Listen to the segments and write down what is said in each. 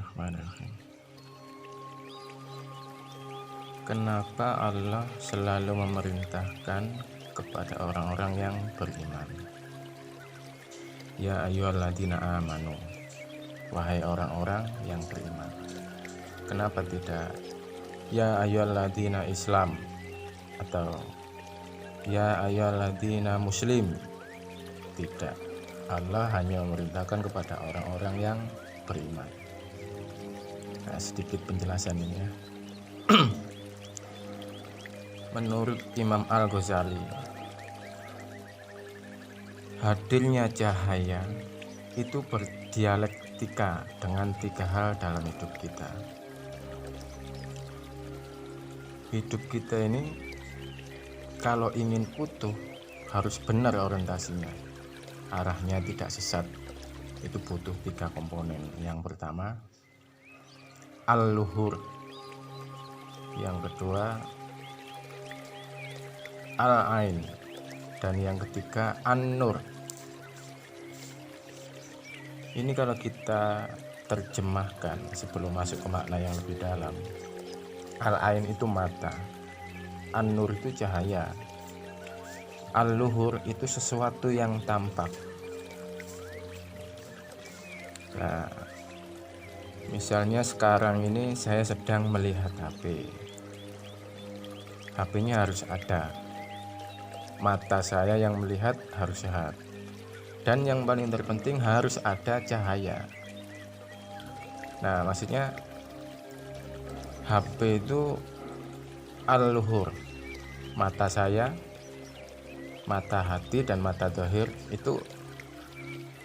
Bismillahirrahmanirrahim. Kenapa Allah selalu memerintahkan kepada orang-orang yang beriman? Ya ayyuhalladzina amanu, wahai orang-orang yang beriman. Kenapa tidak ya ayyuhalladzina Islam atau ya ayyuhalladzina Muslim? Tidak, Allah hanya memerintahkan kepada orang-orang yang beriman. Nah, sedikit penjelasan ini ya. Menurut Imam Al-Ghazali, hadirnya cahaya itu berdialektika dengan tiga hal dalam hidup kita. Hidup kita ini kalau ingin utuh harus benar orientasinya, arahnya tidak sesat. Itu butuh tiga komponen. Yang pertama al-luhur, yang kedua al-ain, dan yang ketiga an-nur. Ini kalau kita terjemahkan sebelum masuk ke makna yang lebih dalam, al-ain itu mata, an-nur itu cahaya, al-luhur itu sesuatu yang tampak. Nah, misalnya sekarang ini saya sedang melihat HP. HP-nya harus ada. Mata saya yang melihat harus sehat. Dan yang paling terpenting harus ada cahaya. Nah, maksudnya HP itu al-luhur. Mata saya, mata hati dan mata zahir itu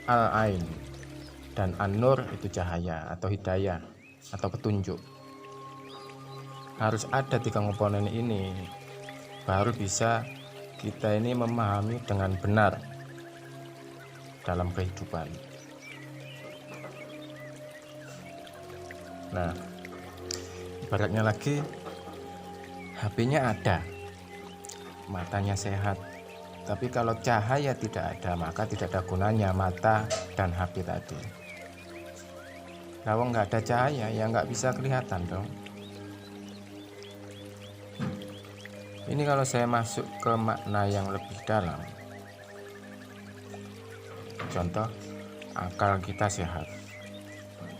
al-ain. Dan an-nur itu cahaya atau hidayah atau petunjuk. Harus ada tiga komponen ini, baru bisa kita ini memahami dengan benar dalam kehidupan. Nah, ibaratnya lagi, HP-nya ada, matanya sehat, tapi kalau cahaya tidak ada, maka tidak ada gunanya mata dan HP tadi. Kalau nggak ada cahaya, ya nggak bisa kelihatan dong. Ini kalau saya masuk ke makna yang lebih dalam. Contoh, akal kita sehat,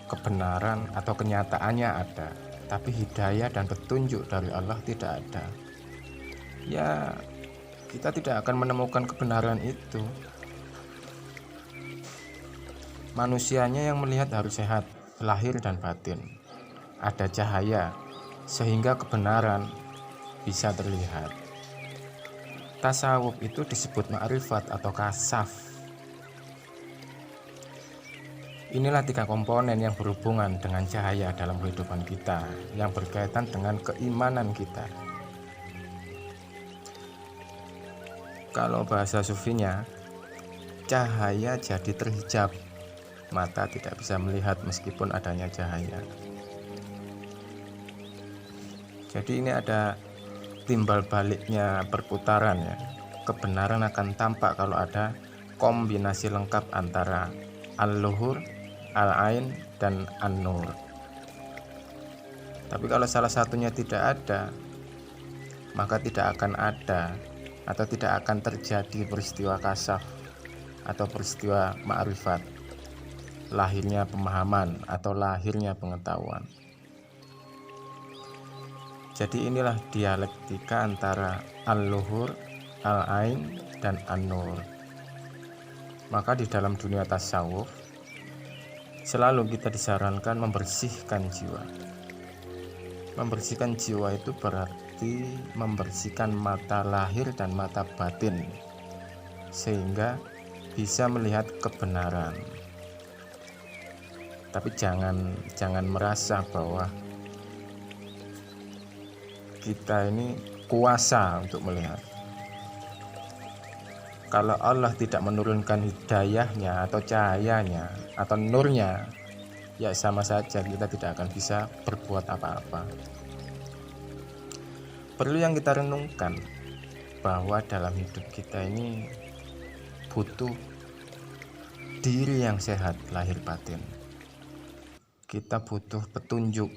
kebenaran atau kenyataannya ada, tapi hidayah dan petunjuk dari Allah tidak ada. Ya, kita tidak akan menemukan kebenaran itu. Manusianya yang melihat harus sehat, lahir dan batin, ada cahaya sehingga kebenaran bisa terlihat. Tasawuf itu disebut ma'rifat atau kasaf. Inilah tiga komponen yang berhubungan dengan cahaya dalam kehidupan kita, yang berkaitan dengan keimanan kita. Kalau bahasa sufinya, cahaya jadi terhijab, mata tidak bisa melihat meskipun adanya cahaya. Jadi ini ada timbal baliknya perputaran ya. Kebenaran akan tampak kalau ada kombinasi lengkap antara al-luhur, al-ain, dan an-nur. Tapi kalau salah satunya tidak ada, maka tidak akan ada atau tidak akan terjadi peristiwa kasaf atau peristiwa ma'rifat, lahirnya pemahaman atau lahirnya pengetahuan. Jadi inilah dialektika antara al-luhur, al-ain, dan an-nur. Maka di dalam dunia tasawuf selalu kita disarankan membersihkan jiwa. Membersihkan jiwa itu berarti membersihkan mata lahir dan mata batin, sehingga bisa melihat kebenaran. Tapi jangan merasa bahwa kita ini kuasa untuk melihat. Kalau Allah tidak menurunkan hidayahnya atau cahayanya atau nurnya, ya sama saja kita tidak akan bisa berbuat apa-apa. Perlu yang kita renungkan bahwa dalam hidup kita ini butuh diri yang sehat lahir batin. kita butuh petunjuk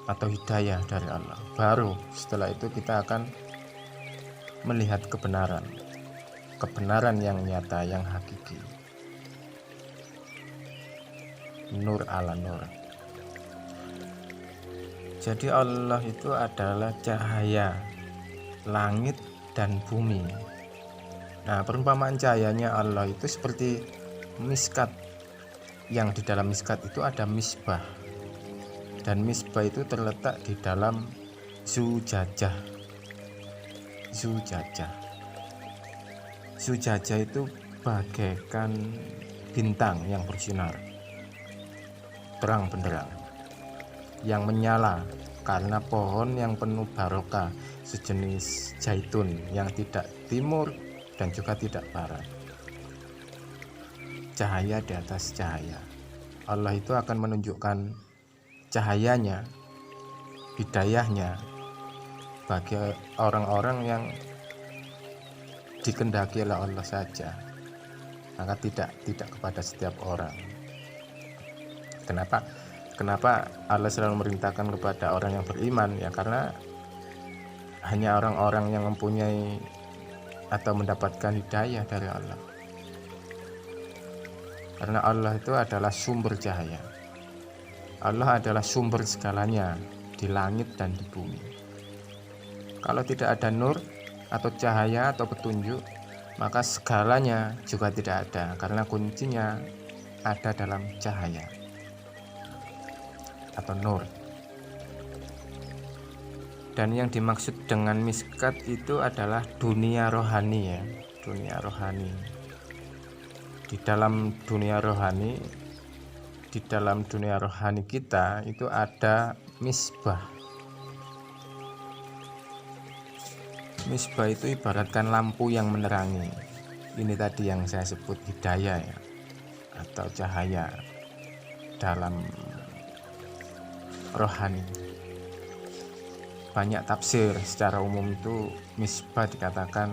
atau hidayah dari Allah. Baru setelah itu kita akan melihat kebenaran yang nyata, yang hakiki. Nur ala nur. Jadi Allah itu adalah cahaya langit dan bumi. Nah, perumpamaan cahayanya Allah itu seperti miskat. Yang di dalam miskat itu ada misbah. Dan misbah itu terletak di dalam zujajah. Zujajah itu bagaikan bintang yang bersinar, terang benderang, yang menyala karena pohon yang penuh barokah sejenis zaitun yang tidak timur dan juga tidak barat. Cahaya di atas cahaya. Allah itu akan menunjukkan cahayanya, hidayahnya bagi orang-orang yang dikehendaki oleh Allah saja, maka tidak kepada setiap orang. Kenapa Allah selalu memerintahkan kepada orang yang beriman? Ya karena hanya orang-orang yang mempunyai atau mendapatkan hidayah dari Allah. Karena Allah itu adalah sumber cahaya. Allah adalah sumber segalanya di langit dan di bumi. Kalau tidak ada nur atau cahaya atau petunjuk, maka segalanya juga tidak ada, karena kuncinya ada dalam cahaya atau nur. Dan yang dimaksud dengan miskat itu adalah dunia rohani, ya, dunia rohani. Di dalam dunia rohani kita itu ada misbah. Misbah itu ibaratkan lampu yang menerangi. Ini tadi yang saya sebut hidayah, ya, atau cahaya dalam rohani. Banyak tafsir secara umum itu misbah dikatakan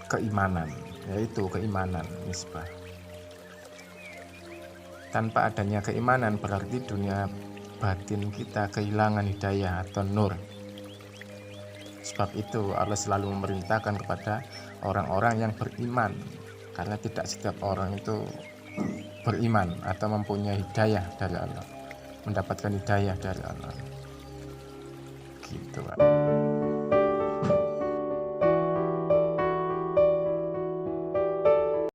keimanan, yaitu keimanan misbah. Tanpa adanya keimanan berarti dunia batin kita kehilangan hidayah atau nur. Sebab itu Allah selalu memerintahkan kepada orang-orang yang beriman, karena tidak setiap orang itu beriman atau mempunyai hidayah dari Allah, mendapatkan hidayah dari Allah. Gitu, Pak.